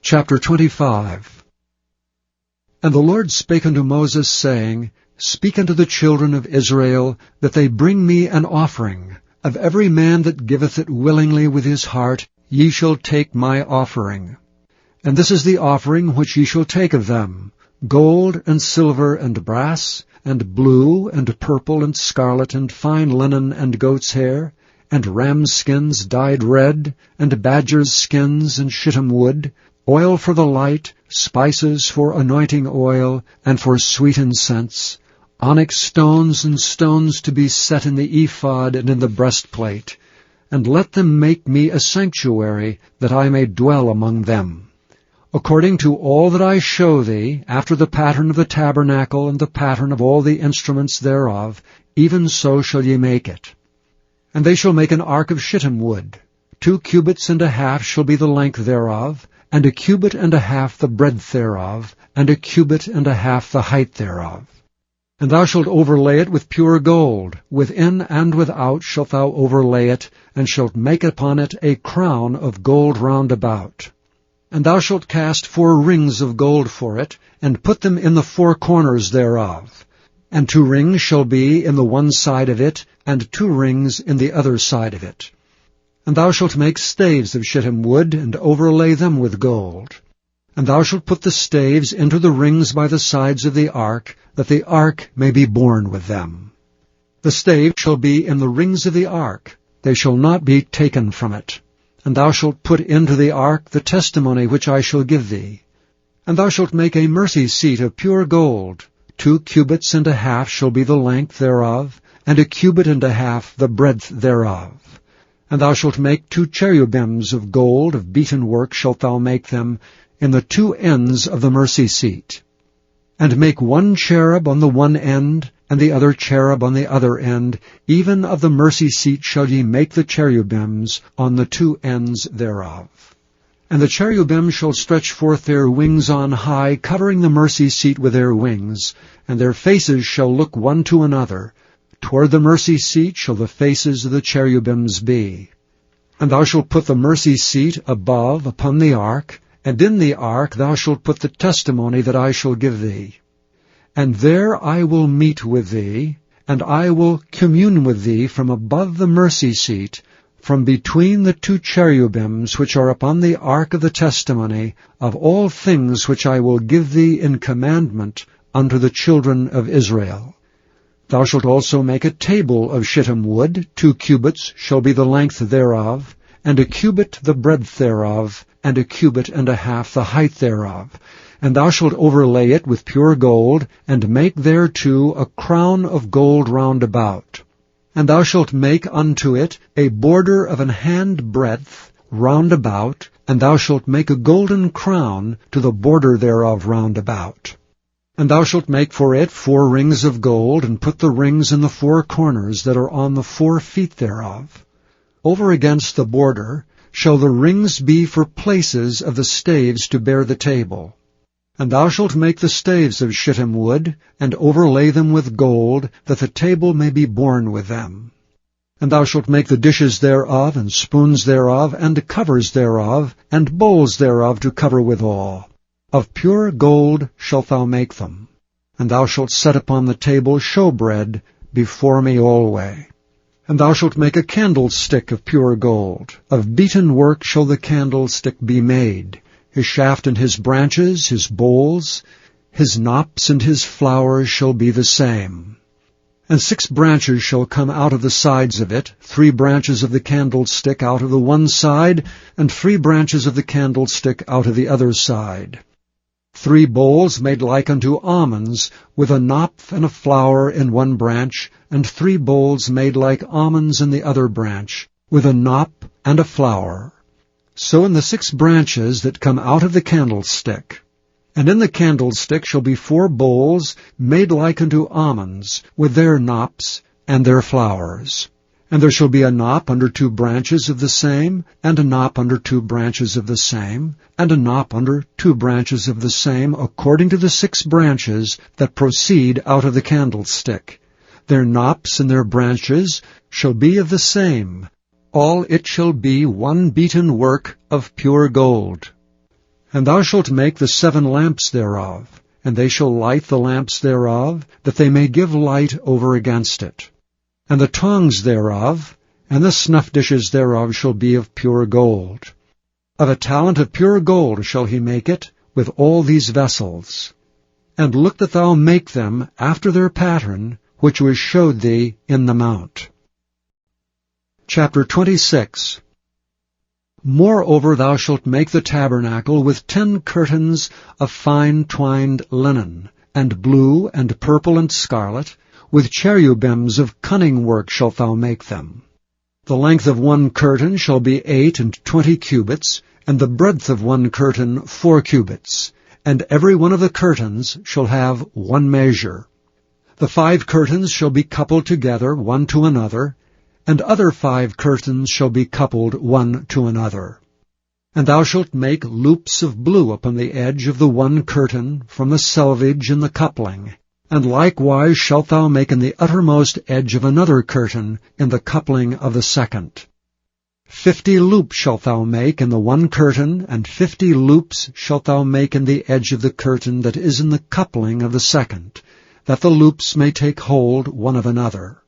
Chapter 25. And the Lord spake unto Moses, saying, Speak unto the children of Israel, that they bring me an offering. Of every man that giveth it willingly with his heart, ye shall take my offering. And this is the offering which ye shall take of them: gold, and silver, and brass, and blue, and purple, and scarlet, and fine linen, and goat's hair, and rams' skins dyed red, and badgers' skins, and shittim wood, oil for the light, spices for anointing oil, and for sweet incense, onyx stones and stones to be set in the ephod and in the breastplate. And let them make me a sanctuary, that I may dwell among them. According to all that I show thee, after the pattern of the tabernacle and the pattern of all the instruments thereof, even so shall ye make it. And they shall make an ark of shittim wood. 2 cubits and a half shall be the length thereof, and 1 cubit and a half the breadth thereof, and 1 cubit and a half the height thereof. And thou shalt overlay it with pure gold. Within and without shalt thou overlay it, and shalt make upon it a crown of gold round about. And thou shalt cast 4 rings of gold for it, and put them in the 4 corners thereof. And 2 rings shall be in the one side of it, and 2 rings in the other side of it. And thou shalt make staves of shittim wood, and overlay them with gold. And thou shalt put the staves into the rings by the sides of the ark, that the ark may be borne with them. The staves shall be in the rings of the ark, they shall not be taken from it. And thou shalt put into the ark the testimony which I shall give thee. And thou shalt make a mercy seat of pure gold. 2 cubits and a half shall be the length thereof, and 1 cubit and a half the breadth thereof. And thou shalt make 2 cherubims of gold, of beaten work shalt thou make them, in the 2 ends of the mercy seat. And make 1 cherub on the one end, and the other cherub on the other end, even of the mercy seat shall ye make the cherubims on the 2 ends thereof. And the cherubim shall stretch forth their wings on high, covering the mercy seat with their wings, and their faces shall look one to another. Toward the mercy seat shall the faces of the cherubims be. And thou shalt put the mercy seat above upon the ark, and in the ark thou shalt put the testimony that I shall give thee. And there I will meet with thee, and I will commune with thee from above the mercy seat, from between the 2 cherubims which are upon the ark of the testimony, of all things which I will give thee in commandment unto the children of Israel. Thou shalt also make a table of shittim wood. 2 cubits shall be the length thereof, and 1 cubit the breadth thereof, and 1 cubit and a half the height thereof. And thou shalt overlay it with pure gold, and make thereto a crown of gold round about. And thou shalt make unto it a border of an hand breadth round about, and thou shalt make a golden crown to the border thereof round about. And thou shalt make for it 4 rings of gold, and put the rings in the 4 corners that are on the 4 feet thereof. Over against the border shall the rings be for places of the staves to bear the table. And thou shalt make the staves of shittim wood, and overlay them with gold, that the table may be borne with them. And thou shalt make the dishes thereof, and spoons thereof, and covers thereof, and bowls thereof to cover withal. Of pure gold shalt thou make them. And thou shalt set upon the table showbread before me alway. And thou shalt make a candlestick of pure gold. Of beaten work shall the candlestick be made. His shaft and his branches, his bowls, his knops and his flowers shall be the same. And 6 branches shall come out of the sides of it, 3 branches of the candlestick out of the one side, and 3 branches of the candlestick out of the other side. 3 bowls made like unto almonds, with a knop and a flower in one branch, and 3 bowls made like almonds in the other branch, with a knop and a flower. So in the 6 branches that come out of the candlestick. And in the candlestick shall be 4 bowls made like unto almonds, with their knops and their flowers. And there shall be a knop under 2 branches of the same, and a knop under 2 branches of the same, and a knop under 2 branches of the same, according to the 6 branches that proceed out of the candlestick. Their knops and their branches shall be of the same. All it shall be 1 beaten work of pure gold. And thou shalt make the 7 lamps thereof, and they shall light the lamps thereof, that they may give light over against it. And the tongs thereof, and the snuff dishes thereof shall be of pure gold. Of a talent of pure gold shall he make it, with all these vessels. And look that thou make them after their pattern, which was showed thee in the mount. Chapter 26. Moreover thou shalt make the tabernacle with 10 curtains of fine twined linen, and blue, and purple, and scarlet, with cherubims of cunning work shalt thou make them. The length of 1 curtain shall be 28 cubits, and the breadth of 1 curtain 4 cubits, and every one of the curtains shall have 1 measure. The 5 curtains shall be coupled together one to another, and other 5 curtains shall be coupled one to another. And thou shalt make loops of blue upon the edge of the 1 curtain from the selvage in the coupling, and likewise shalt thou make in the uttermost edge of another curtain in the coupling of the second. 50 loops shalt thou make in the 1 curtain, and 50 loops shalt thou make in the edge of the curtain that is in the coupling of the second, that the loops may take hold one of another.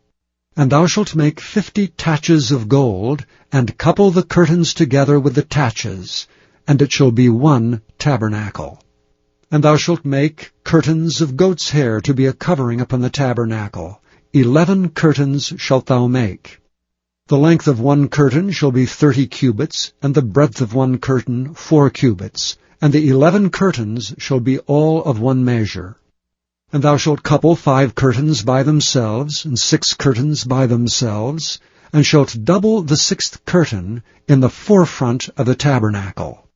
And thou shalt make 50 taches of gold, and couple the curtains together with the taches, and it shall be 1 tabernacle. And thou shalt make curtains of goat's hair to be a covering upon the tabernacle. 11 curtains shalt thou make. The length of 1 curtain shall be 30 cubits, and the breadth of 1 curtain 4 cubits, and the 11 curtains shall be all of 1 measure. And thou shalt couple 5 curtains by themselves, and 6 curtains by themselves, and shalt double the 6th curtain in the forefront of the tabernacle.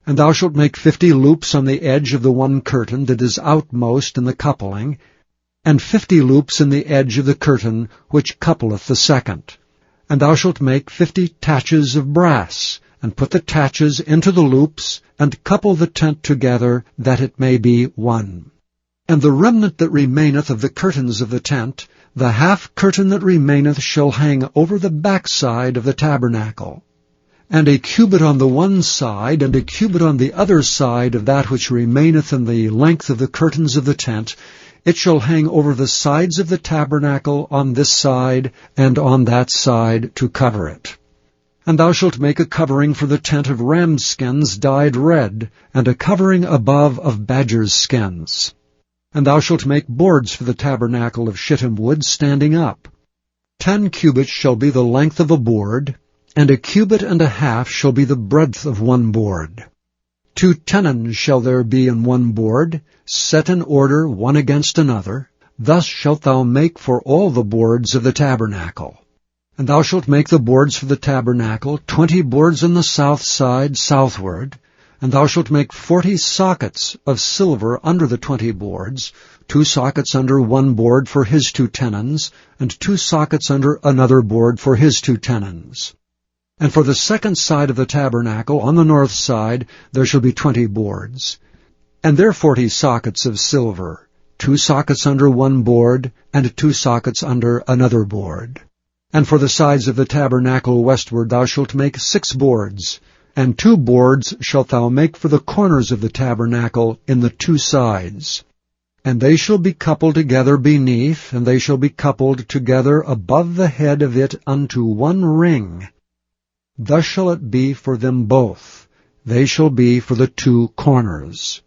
And thou shalt make 50 loops on the edge of the 1 curtain that is outmost in the coupling, and 50 loops in the edge of the curtain which coupleth the second. And thou shalt make 50 taches of brass, and put the taches into the loops, and couple the tent together, that it may be one. And the remnant that remaineth of the curtains of the tent, the half curtain that remaineth shall hang over the backside of the tabernacle. And a cubit on the one side, and a cubit on the other side of that which remaineth in the length of the curtains of the tent, it shall hang over the sides of the tabernacle on this side and on that side to cover it. And thou shalt make a covering for the tent of ram skins dyed red, and a covering above of badgers' skins. And thou shalt make boards for the tabernacle of shittim wood standing up. 10 cubits shall be the length of a board, and a cubit and a half shall be the breadth of 1 board. 2 tenons shall there be in 1 board, set in order one against another. Thus shalt thou make for all the boards of the tabernacle. And thou shalt make the boards for the tabernacle, 20 boards on the south side southward. And thou shalt make 40 sockets of silver under the 20 boards, 2 sockets under 1 board for his 2 tenons, and 2 sockets under another board for his 2 tenons. And for the second side of the tabernacle, on the north side, there shall be 20 boards. And there 40 sockets of silver, 2 sockets under 1 board, and 2 sockets under another board. And for the sides of the tabernacle westward thou shalt make 6 boards, and 2 boards shalt thou make for the corners of the tabernacle in the 2 sides. And they shall be coupled together beneath, and they shall be coupled together above the head of it unto 1 ring. Thus shall it be for them both. They shall be for the 2 corners.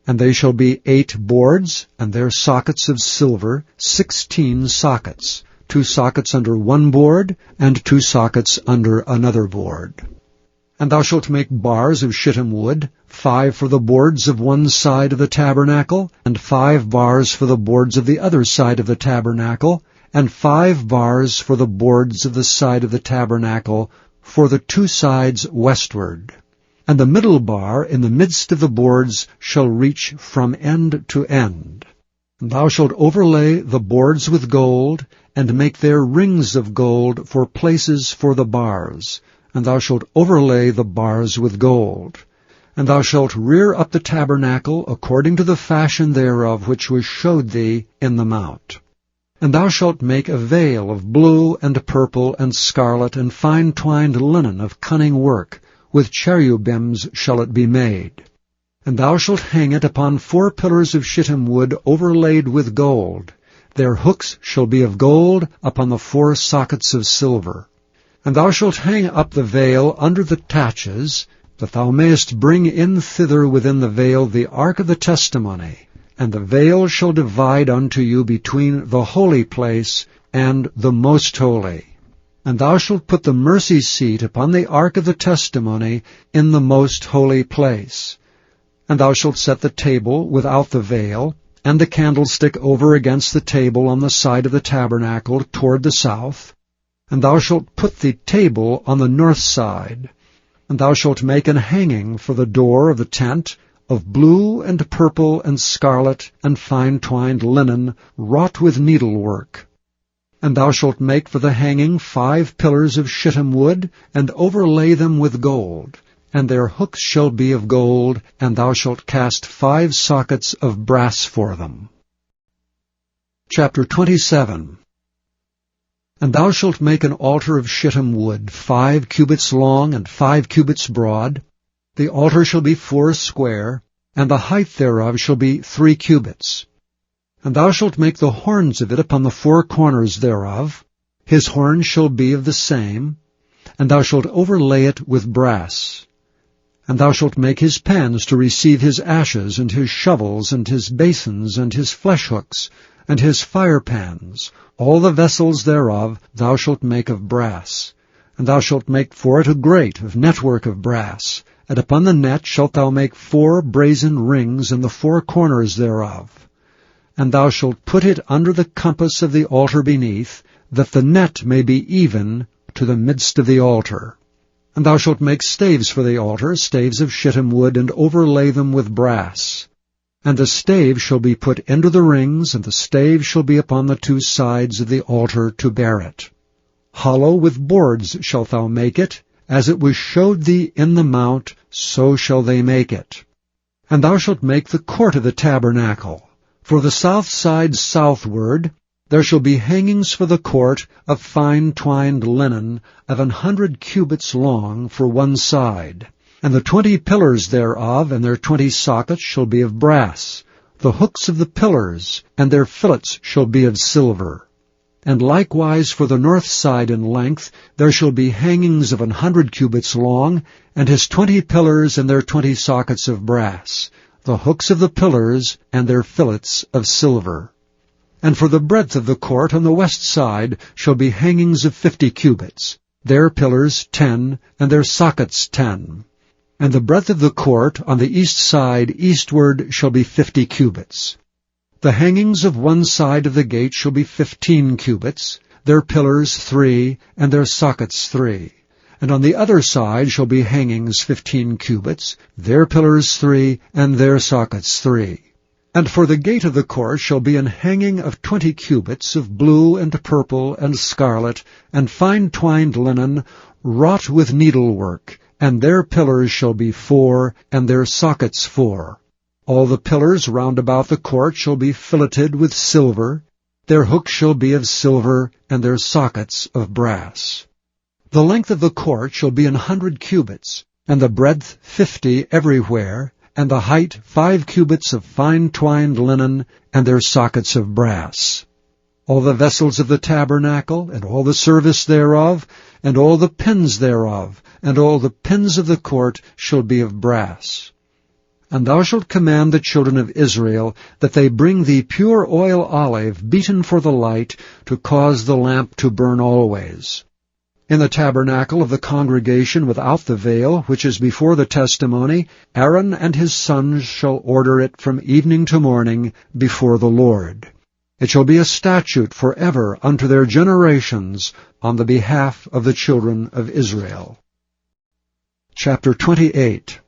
And they shall be 8 boards, and their sockets of silver, 16 sockets, 2 sockets under 1 board, and 2 sockets under another board. And thou shalt make bars of shittim wood, 5 for the boards of one side of the tabernacle, and 5 bars for the boards of the other side of the tabernacle, and 5 bars for the boards of the side of the tabernacle, for the 2 sides westward. And the middle bar in the midst of the boards shall reach from end to end. And thou shalt overlay the boards with gold, and make there rings of gold for places for the bars. And thou shalt overlay the bars with gold. And thou shalt rear up the tabernacle according to the fashion thereof which was showed thee in the mount. And thou shalt make a veil of blue and purple and scarlet and fine twined linen of cunning work, with cherubims shall it be made. And thou shalt hang it upon 4 pillars of shittim wood overlaid with gold. Their hooks shall be of gold upon the 4 sockets of silver. And thou shalt hang up the veil under the taches, that thou mayest bring in thither within the veil the ark of the testimony. And the veil shall divide unto you between the holy place and the most holy. And thou shalt put the mercy seat upon the ark of the testimony in the most holy place. And thou shalt set the table without the veil, and the candlestick over against the table on the side of the tabernacle toward the south. And thou shalt put the table on the north side. And thou shalt make an hanging for the door of the tent, of blue and purple and scarlet and fine twined linen, wrought with needlework. And thou shalt make for the hanging 5 pillars of shittim wood, and overlay them with gold. And their hooks shall be of gold, and thou shalt cast 5 sockets of brass for them. Chapter 27. And thou shalt make an altar of shittim wood, 5 cubits long and 5 cubits broad. The altar shall be 4 square, and the height thereof shall be 3 cubits. And thou shalt make the horns of it upon the 4 corners thereof. His horns shall be of the same, and thou shalt overlay it with brass. And thou shalt make his pans to receive his ashes, and his shovels, and his basins, and his fleshhooks, and his firepans. All the vessels thereof thou shalt make of brass. And thou shalt make for it a grate of network of brass. And upon the net shalt thou make 4 brazen rings in the 4 corners thereof. And thou shalt put it under the compass of the altar beneath, that the net may be even to the midst of the altar. And thou shalt make staves for the altar, staves of shittim wood, and overlay them with brass. And the stave shall be put into the rings, and the stave shall be upon the 2 sides of the altar to bear it. Hollow with boards shalt thou make it, as it was showed thee in the mount, so shall they make it. And thou shalt make the court of the tabernacle. For the south side southward there shall be hangings for the court of fine twined linen of 100 cubits long for one side. And the 20 pillars thereof and their 20 sockets shall be of brass. The hooks of the pillars and their fillets shall be of silver. And likewise for the north side in length there shall be hangings of 100 cubits long, and his 20 pillars and their 20 sockets of brass. The hooks of the pillars and their fillets of silver. And for the breadth of the court on the west side shall be hangings of 50 cubits, their pillars 10, and their sockets 10. And the breadth of the court on the east side eastward shall be 50 cubits. The hangings of one side of the gate shall be 15 cubits, their pillars 3, and their sockets 3. And on the other side shall be hangings 15 cubits, their pillars 3, and their sockets 3. And for the gate of the court shall be an hanging of 20 cubits of blue and purple and scarlet, and fine twined linen, wrought with needlework, and their pillars shall be 4, and their sockets 4. All the pillars round about the court shall be filleted with silver, their hooks shall be of silver, and their sockets of brass. The length of the court shall be 100 cubits, and the breadth 50 everywhere, and the height 5 cubits of fine twined linen, and their sockets of brass. All the vessels of the tabernacle, and all the service thereof, and all the pins thereof, and all the pins of the court shall be of brass. And thou shalt command the children of Israel that they bring thee pure oil olive beaten for the light, to cause the lamp to burn always. In the tabernacle of the congregation without the veil, which is before the testimony, Aaron and his sons shall order it from evening to morning before the Lord. It shall be a statute forever unto their generations on the behalf of the children of Israel. Chapter 28.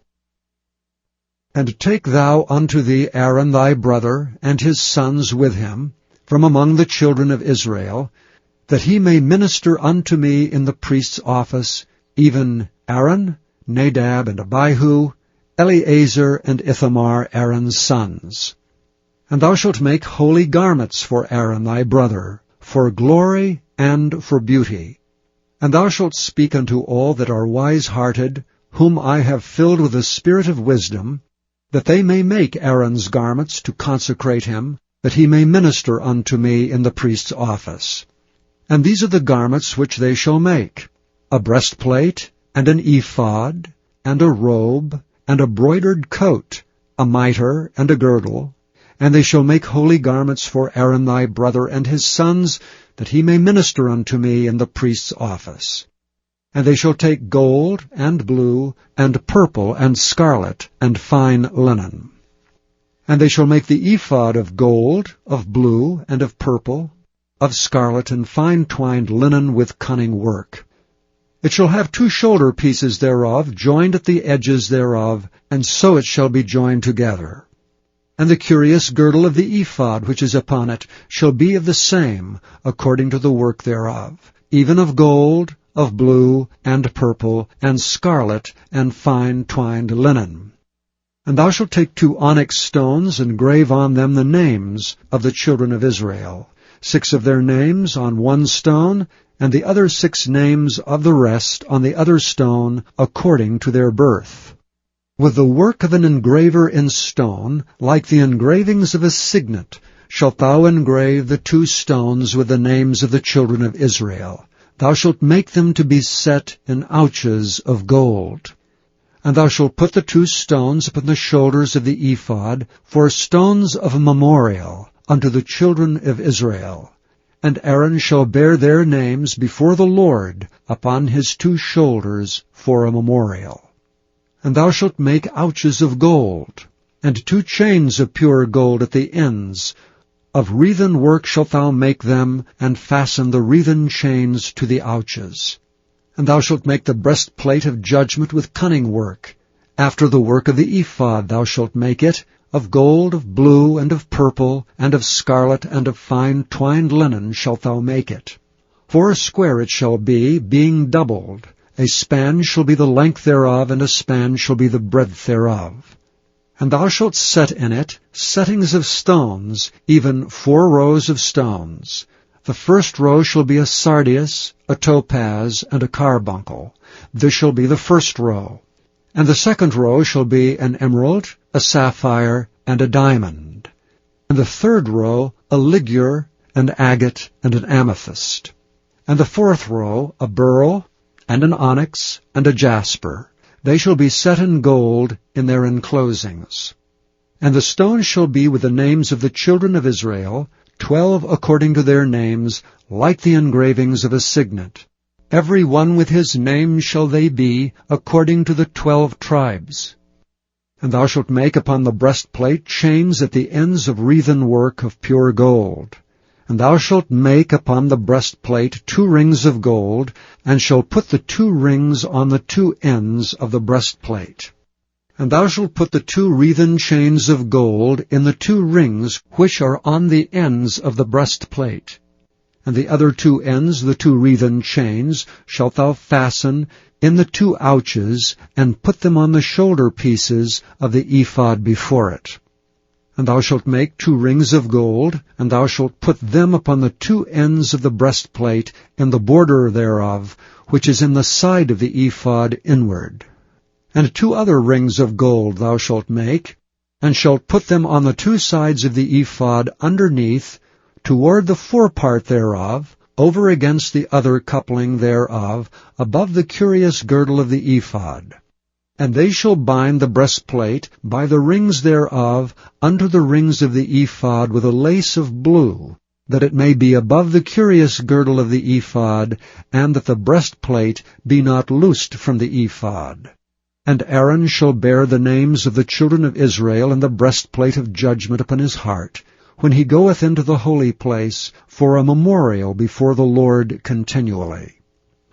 And take thou unto thee Aaron thy brother, and his sons with him, from among the children of Israel, that he may minister unto me in the priest's office, even Aaron, Nadab, and Abihu, Eleazar, and Ithamar, Aaron's sons. And thou shalt make holy garments for Aaron thy brother, for glory and for beauty. And thou shalt speak unto all that are wise-hearted, whom I have filled with the spirit of wisdom, that they may make Aaron's garments to consecrate him, that he may minister unto me in the priest's office. And these are the garments which they shall make: a breastplate, and an ephod, and a robe, and a broidered coat, a mitre, and a girdle. And they shall make holy garments for Aaron thy brother and his sons, that he may minister unto me in the priest's office. And they shall take gold, and blue, and purple, and scarlet, and fine linen. And they shall make the ephod of gold, of blue, and of purple, of scarlet, and fine twined linen with cunning work. It shall have 2 shoulder pieces thereof, joined at the edges thereof, and so it shall be joined together. And the curious girdle of the ephod which is upon it shall be of the same, according to the work thereof, even of gold, of blue, and purple, and scarlet, and fine twined linen. And thou shalt take 2 onyx stones, and grave on them the names of the children of Israel, 6 of their names on one stone, and the other 6 names of the rest on the other stone, according to their birth. With the work of an engraver in stone, like the engravings of a signet, shalt thou engrave the 2 stones with the names of the children of Israel. Thou shalt make them to be set in ouches of gold. And thou shalt put the 2 stones upon the shoulders of the ephod for stones of memorial unto the children of Israel. And Aaron shall bear their names before the Lord upon his 2 shoulders for a memorial. And thou shalt make ouches of gold, and 2 chains of pure gold at the ends. Of wreathen work shalt thou make them, and fasten the wreathen chains to the ouches. And thou shalt make the breastplate of judgment with cunning work. After the work of the ephod thou shalt make it, of gold, of blue, and of purple, and of scarlet, and of fine twined linen shalt thou make it. 4 square it shall be, being doubled. A span shall be the length thereof, and a span shall be the breadth thereof. And thou shalt set in it settings of stones, even 4 rows of stones. The first row shall be a sardius, a topaz, and a carbuncle. This shall be the first row. And the second row shall be an emerald, a sapphire, and a diamond. And the third row a ligure, an agate, and an amethyst. And the 4th row a beryl, and an onyx, and a jasper. They shall be set in gold in their enclosings. And the stones shall be with the names of the children of Israel, 12 according to their names, like the engravings of a signet. Every one with his name shall they be, according to the 12 tribes. And thou shalt make upon the breastplate chains at the ends of wreathen work of pure gold. And thou shalt make upon the breastplate 2 rings of gold, and shalt put the 2 rings on the 2 ends of the breastplate. And thou shalt put the 2 wreathen chains of gold in the 2 rings which are on the ends of the breastplate. And the other 2 ends, the 2 wreathen chains, shalt thou fasten in the 2 ouches, and put them on the shoulder pieces of the ephod before it. And thou shalt make 2 rings of gold, and thou shalt put them upon the 2 ends of the breastplate in the border thereof, which is in the side of the ephod inward. And 2 other rings of gold thou shalt make, and shalt put them on the 2 sides of the ephod underneath, toward the forepart thereof, over against the other coupling thereof, above the curious girdle of the ephod. And they shall bind the breastplate by the rings thereof unto the rings of the ephod with a lace of blue, that it may be above the curious girdle of the ephod, and that the breastplate be not loosed from the ephod. And Aaron shall bear the names of the children of Israel in the breastplate of judgment upon his heart, when he goeth into the holy place, for a memorial before the Lord continually.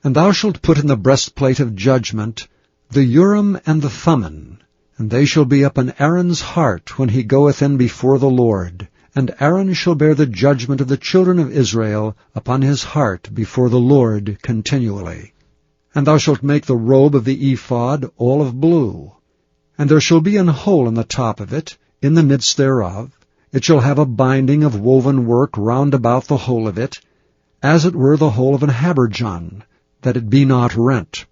And thou shalt put in the breastplate of judgment the Urim and the Thummim, and they shall be upon Aaron's heart when he goeth in before the Lord. And Aaron shall bear the judgment of the children of Israel upon his heart before the Lord continually. And thou shalt make the robe of the ephod all of blue. And there shall be an hole in the top of it, in the midst thereof. It shall have a binding of woven work round about the hole of it, as it were the hole of an habergeon, that it be not rent.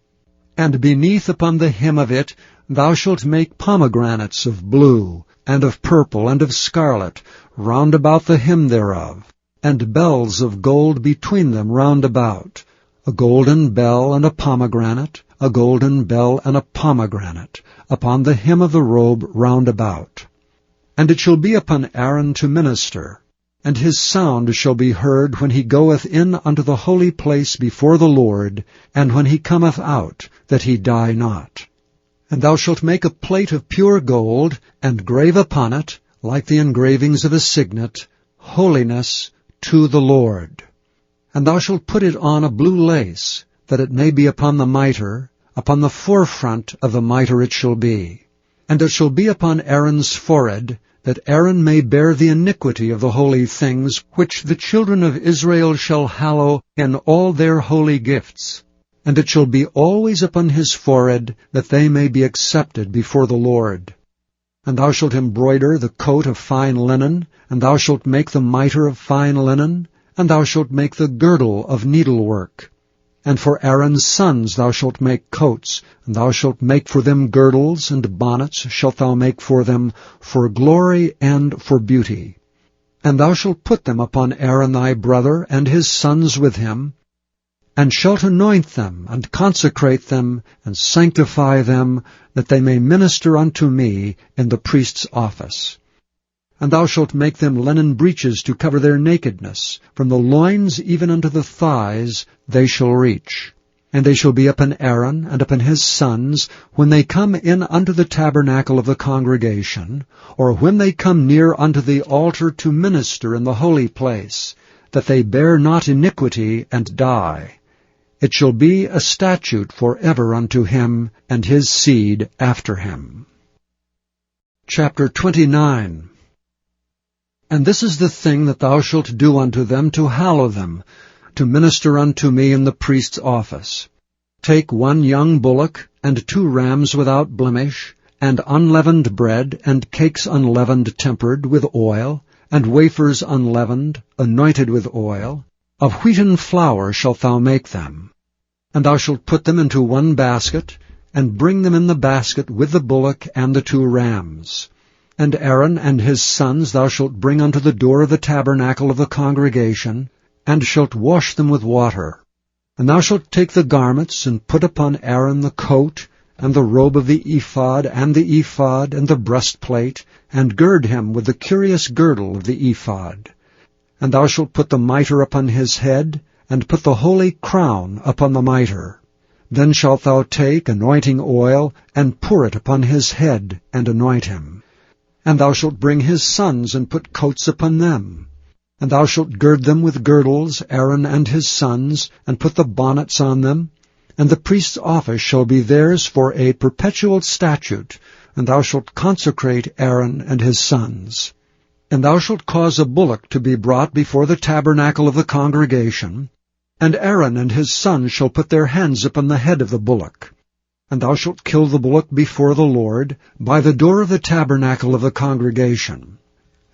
And beneath upon the hem of it Thou shalt make pomegranates of blue, and of purple, and of scarlet, round about the hem thereof, and bells of gold between them round about, a golden bell and a pomegranate, a golden bell and a pomegranate, upon the hem of the robe round about. And it shall be upon Aaron to minister, and his sound shall be heard when he goeth in unto the holy place before the Lord, and when he cometh out, that he die not. And thou shalt make a plate of pure gold, and grave upon it, like the engravings of a signet, Holiness to the Lord. And thou shalt put it on a blue lace, that it may be upon the mitre, upon the forefront of the mitre it shall be. And it shall be upon Aaron's forehead, that Aaron may bear the iniquity of the holy things, which the children of Israel shall hallow in all their holy gifts. And it shall be always upon his forehead, that they may be accepted before the Lord. And thou shalt embroider the coat of fine linen, and thou shalt make the mitre of fine linen, and thou shalt make the girdle of needlework. And for Aaron's sons thou shalt make coats, and thou shalt make for them girdles, and bonnets shalt thou make for them, for glory and for beauty. And thou shalt put them upon Aaron thy brother, and his sons with him, and shalt anoint them, and consecrate them, and sanctify them, that they may minister unto me in the priest's office. And thou shalt make them linen breeches to cover their nakedness, from the loins even unto the thighs they shall reach. And they shall be upon Aaron and upon his sons, when they come in unto the tabernacle of the congregation, or when they come near unto the altar to minister in the holy place, that they bear not iniquity and die. It shall be a statute forever unto him and his seed after him. Chapter 29. And this is the thing that thou shalt do unto them to hallow them, to minister unto me in the priest's office. Take 1 young bullock, and 2 rams without blemish, and unleavened bread, and cakes unleavened tempered with oil, and wafers unleavened, anointed with oil. Of wheaten flour shalt thou make them. And thou shalt put them into 1 basket, and bring them in the basket with the bullock and the 2 rams. And Aaron and his sons thou shalt bring unto the door of the tabernacle of the congregation, and shalt wash them with water. And thou shalt take the garments, and put upon Aaron the coat, and the robe of the ephod, and the breastplate, and gird him with the curious girdle of the ephod. And thou shalt put the mitre upon his head, and put the holy crown upon the mitre. Then shalt thou take anointing oil, and pour it upon his head, and anoint him. And thou shalt bring his sons, and put coats upon them. And thou shalt gird them with girdles, Aaron and his sons, and put the bonnets on them. And the priest's office shall be theirs for a perpetual statute, and thou shalt consecrate Aaron and his sons. And thou shalt cause a bullock to be brought before the tabernacle of the congregation, and Aaron and his sons shall put their hands upon the head of the bullock. And thou shalt kill the bullock before the Lord, by the door of the tabernacle of the congregation.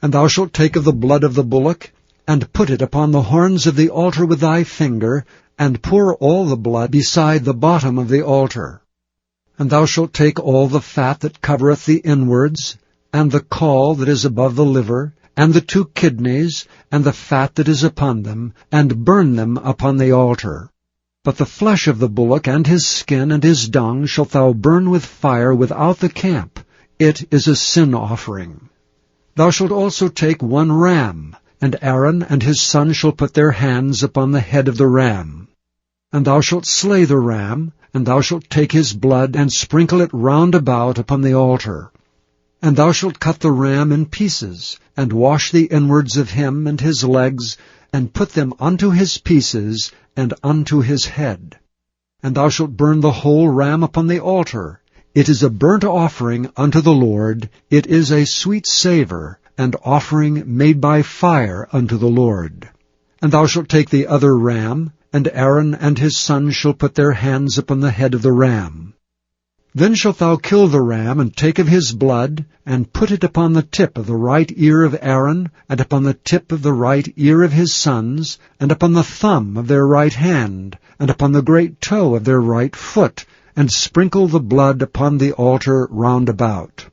And thou shalt take of the blood of the bullock, and put it upon the horns of the altar with thy finger, and pour all the blood beside the bottom of the altar. And thou shalt take all the fat that covereth the inwards, and the caul that is above the liver, and the 2 kidneys, and the fat that is upon them, and burn them upon the altar. But the flesh of the bullock, and his skin, and his dung, shalt thou burn with fire without the camp. It is a sin offering. Thou shalt also take 1 ram, and Aaron and his sons shall put their hands upon the head of the ram. And thou shalt slay the ram, and thou shalt take his blood, and sprinkle it round about upon the altar. And thou shalt cut the ram in pieces, and wash the inwards of him and his legs, and put them unto his pieces, and unto his head. And thou shalt burn the whole ram upon the altar. It is a burnt offering unto the Lord. It is a sweet savour, and offering made by fire unto the Lord. And thou shalt take the other ram, and Aaron and his sons shall put their hands upon the head of the ram. Then shalt thou kill the ram, and take of his blood, and put it upon the tip of the right ear of Aaron, and upon the tip of the right ear of his sons, and upon the thumb of their right hand, and upon the great toe of their right foot, and sprinkle the blood upon the altar round about.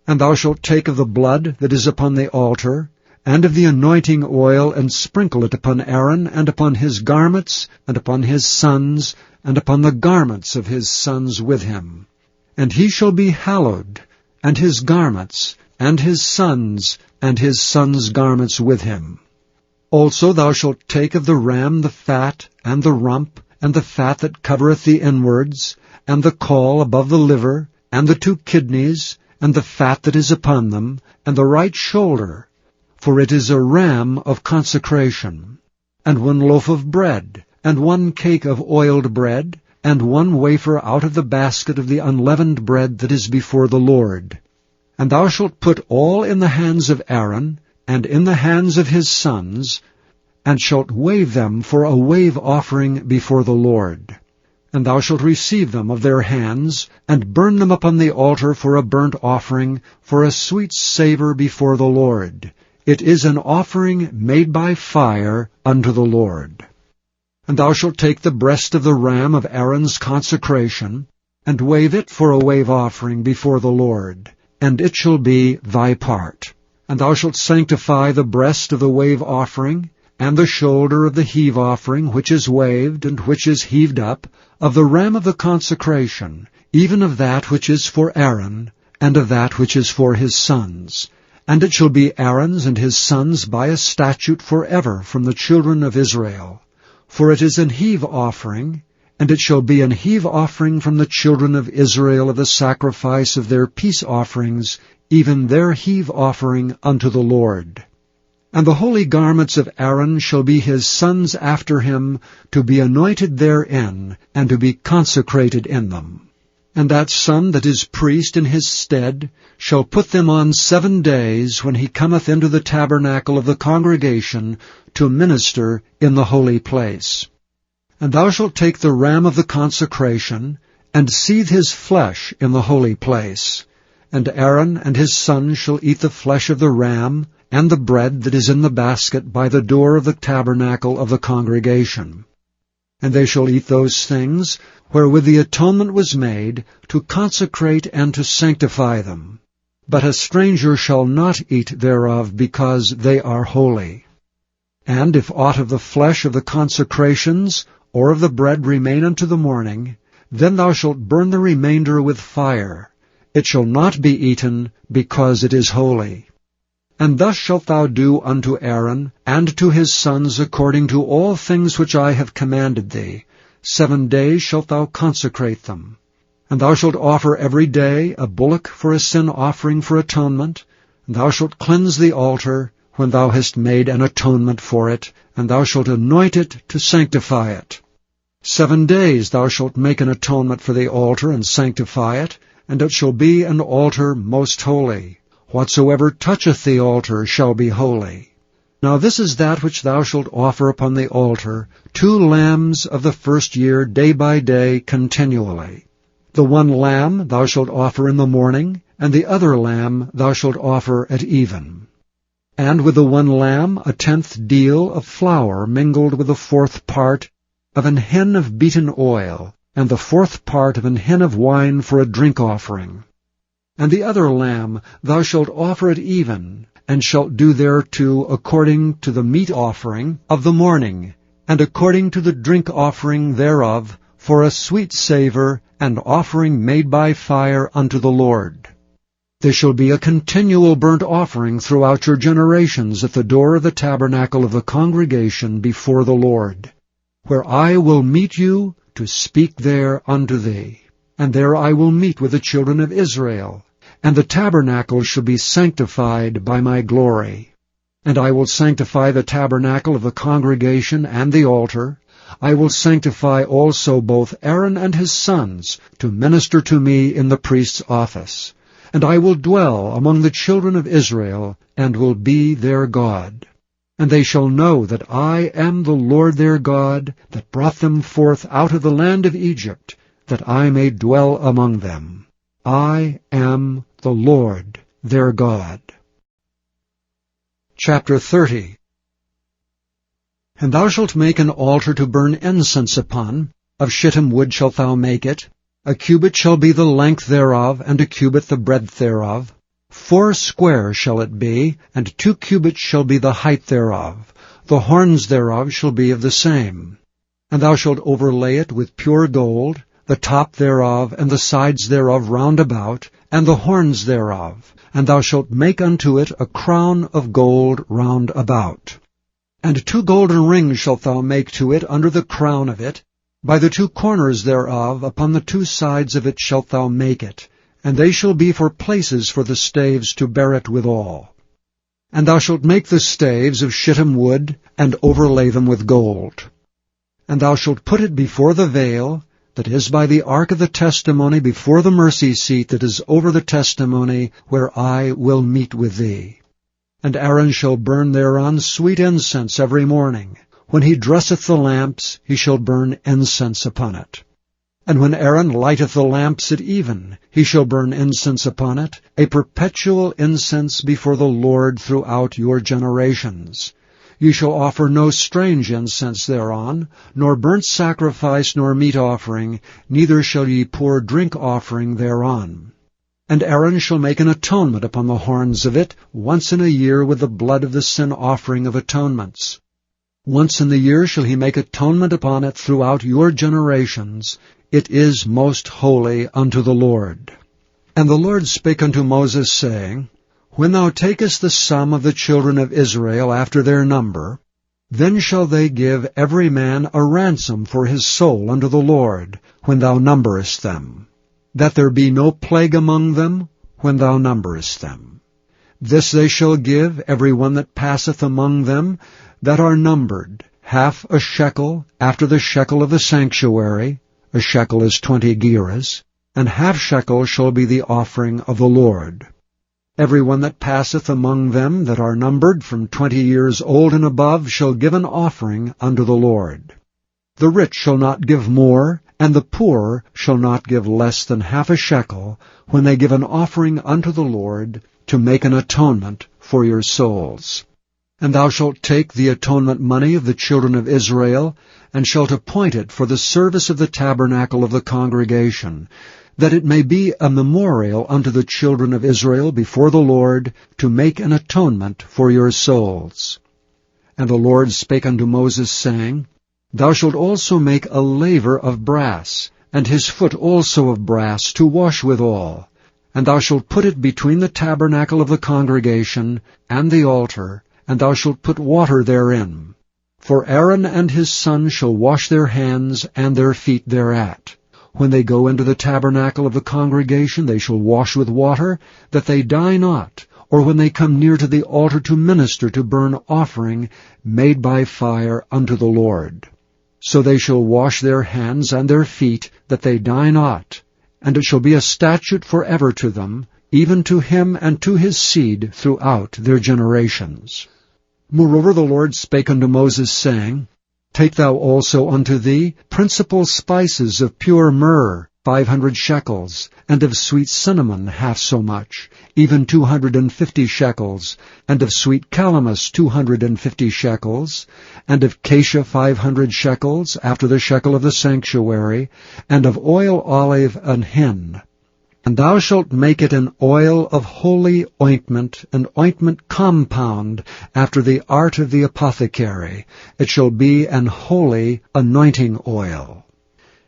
And thou shalt take of the blood that is upon the altar, and of the anointing oil, and sprinkle it upon Aaron, and upon his garments, and upon his sons, and upon the garments of his sons with him. And he shall be hallowed, and his garments, and his sons' garments with him. Also thou shalt take of the ram the fat, and the rump, and the fat that covereth the inwards, and the caul above the liver, and the 2 kidneys, and the fat that is upon them, and the right shoulder, for it is a ram of consecration, and 1 loaf of bread, and 1 cake of oiled bread, and 1 wafer out of the basket of the unleavened bread that is before the Lord. And thou shalt put all in the hands of Aaron, and in the hands of his sons, and shalt wave them for a wave offering before the Lord. And thou shalt receive them of their hands, and burn them upon the altar for a burnt offering, for a sweet savour before the Lord. It is an offering made by fire unto the Lord. And thou shalt take the breast of the ram of Aaron's consecration, and wave it for a wave offering before the Lord, and it shall be thy part. And thou shalt sanctify the breast of the wave offering, and the shoulder of the heave offering, which is waved, and which is heaved up, of the ram of the consecration, even of that which is for Aaron, and of that which is for his sons. And it shall be Aaron's and his sons by a statute forever from the children of Israel. For it is an heave offering, and it shall be an heave offering from the children of Israel of the sacrifice of their peace offerings, even their heave offering unto the Lord. And the holy garments of Aaron shall be his sons after him, to be anointed therein, and to be consecrated in them. And that son that is priest in his stead shall put them on 7 days, when he cometh into the tabernacle of the congregation, to minister in the holy place. And thou shalt take the ram of the consecration, and seethe his flesh in the holy place. And Aaron and his sons shall eat the flesh of the ram, and the bread that is in the basket by the door of the tabernacle of the congregation. And they shall eat those things wherewith the atonement was made, to consecrate and to sanctify them. But a stranger shall not eat thereof, because they are holy. And if aught of the flesh of the consecrations, or of the bread remain unto the morning, then thou shalt burn the remainder with fire. It shall not be eaten, because it is holy. And thus shalt thou do unto Aaron, and to his sons, according to all things which I have commanded thee. 7 days shalt thou consecrate them. And thou shalt offer every day a bullock for a sin offering for atonement. And thou shalt cleanse the altar, when thou hast made an atonement for it, and thou shalt anoint it to sanctify it. 7 days thou shalt make an atonement for the altar, and sanctify it, and it shall be an altar most holy. Whatsoever toucheth the altar shall be holy. Now this is that which thou shalt offer upon the altar, 2 lambs of the first year, day by day, continually. The 1 lamb thou shalt offer in the morning, and the other lamb thou shalt offer at even. And with the 1 lamb 1/10 deal of flour mingled with the 4th part of an hin of beaten oil, and the 4th part of an hin of wine for a drink offering. And the other lamb thou shalt offer at even, and shalt do thereto according to the meat offering of the morning, and according to the drink offering thereof, for a sweet savour, and offering made by fire unto the Lord. There shall be a continual burnt offering throughout your generations at the door of the tabernacle of the congregation before the Lord, where I will meet you to speak there unto thee. And there I will meet with the children of Israel, and the tabernacle shall be sanctified by my glory. And I will sanctify the tabernacle of the congregation and the altar. I will sanctify also both Aaron and his sons to minister to me in the priest's office. And I will dwell among the children of Israel, and will be their God. And they shall know that I am the Lord their God, that brought them forth out of the land of Egypt, that I may dwell among them. I am the Lord their God. Chapter 30. And thou shalt make an altar to burn incense upon. Of shittim wood shalt thou make it. A cubit shall be the length thereof, and a cubit the breadth thereof. 4 square shall it be, and 2 cubits shall be the height thereof. The horns thereof shall be of the same. And thou shalt overlay it with pure gold, the top thereof, and the sides thereof round about, and the horns thereof. And thou shalt make unto it a crown of gold round about. And 2 golden rings shalt thou make to it under the crown of it. By the 2 corners thereof, upon the 2 sides of it shalt thou make it. And they shall be for places for the staves to bear it withal. And thou shalt make the staves of shittim wood, and overlay them with gold. And thou shalt put it before the veil, that is by the ark of the testimony, before the mercy seat that is over the testimony, where I will meet with thee. And Aaron shall burn thereon sweet incense every morning. When he dresseth the lamps, he shall burn incense upon it. And when Aaron lighteth the lamps at even, he shall burn incense upon it, a perpetual incense before the Lord throughout your generations. Ye shall offer no strange incense thereon, nor burnt sacrifice, nor meat offering, neither shall ye pour drink offering thereon. And Aaron shall make an atonement upon the horns of it once in a year with the blood of the sin offering of atonements. Once in the year shall he make atonement upon it throughout your generations. It is most holy unto the Lord. And the Lord spake unto Moses, saying, When thou takest the sum of the children of Israel after their number, then shall they give every man a ransom for his soul unto the Lord, when thou numberest them, that there be no plague among them when thou numberest them. This they shall give every one that passeth among them that are numbered, half a shekel after the shekel of the sanctuary. A shekel is 20 gerahs, and half shekel shall be the offering of the Lord. Every one that passeth among them that are numbered from 20 years old and above shall give an offering unto the Lord. The rich shall not give more, and the poor shall not give less than half a shekel, when they give an offering unto the Lord, to make an atonement for your souls. And thou shalt take the atonement money of the children of Israel, and shalt appoint it for the service of the tabernacle of the congregation, that it may be a memorial unto the children of Israel before the Lord, to make an atonement for your souls. And the Lord spake unto Moses, saying, Thou shalt also make a laver of brass, and his foot also of brass, to wash withal. And thou shalt put it between the tabernacle of the congregation and the altar, and thou shalt put water therein. For Aaron and his sons shall wash their hands and their feet thereat. When they go into the tabernacle of the congregation, they shall wash with water, that they die not, or when they come near to the altar to minister to burn offering made by fire unto the Lord. So they shall wash their hands and their feet, that they die not. And it shall be a statute forever to them, even to him and to his seed throughout their generations. Moreover the Lord spake unto Moses, saying, Take thou also unto thee principal spices of pure myrrh, 500 shekels, and of sweet cinnamon half so much, even 250 shekels, and of sweet calamus 250 shekels, and of cassia 500 shekels, after the shekel of the sanctuary, and of oil olive an hin. And thou shalt make it an oil of holy ointment, an ointment compound, after the art of the apothecary. It shall be an holy anointing oil.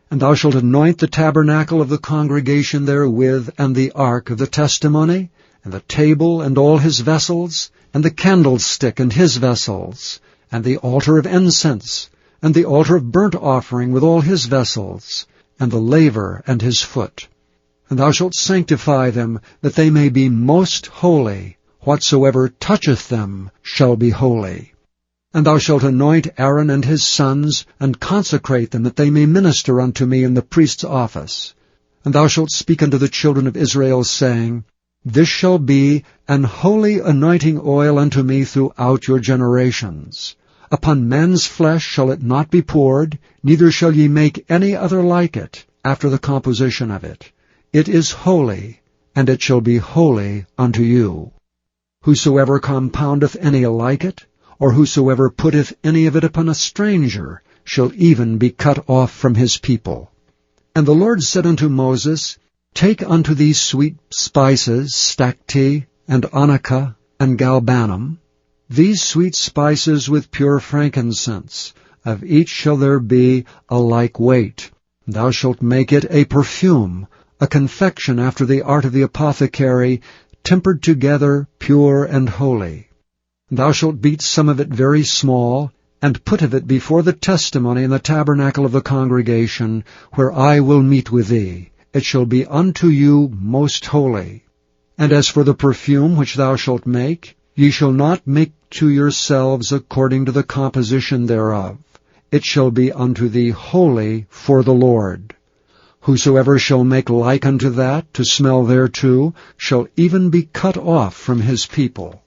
And thou shalt anoint the tabernacle of the congregation therewith, and the ark of the testimony, and the table and all his vessels, and the candlestick and his vessels, and the altar of incense, and the altar of burnt offering with all his vessels, and the laver and his foot. And thou shalt sanctify them, that they may be most holy. Whatsoever toucheth them shall be holy. And thou shalt anoint Aaron and his sons, and consecrate them, that they may minister unto me in the priest's office. And thou shalt speak unto the children of Israel, saying, This shall be an holy anointing oil unto me throughout your generations. Upon men's flesh shall it not be poured, neither shall ye make any other like it, after the composition of it. It is holy, and it shall be holy unto you. Whosoever compoundeth any like it, or whosoever putteth any of it upon a stranger, shall even be cut off from his people. And the Lord said unto Moses, Take unto thee sweet spices, stacte, and onycha, and galbanum, these sweet spices with pure frankincense. Of each shall there be a like weight. Thou shalt make it a perfume, a confection after the art of the apothecary, tempered together, pure and holy. Thou shalt beat some of it very small, and put of it before the testimony in the tabernacle of the congregation, where I will meet with thee. It shall be unto you most holy. And as for the perfume which thou shalt make, ye shall not make to yourselves according to the composition thereof. It shall be unto thee holy for the Lord. Whosoever shall make like unto that, to smell thereto, shall even be cut off from his people.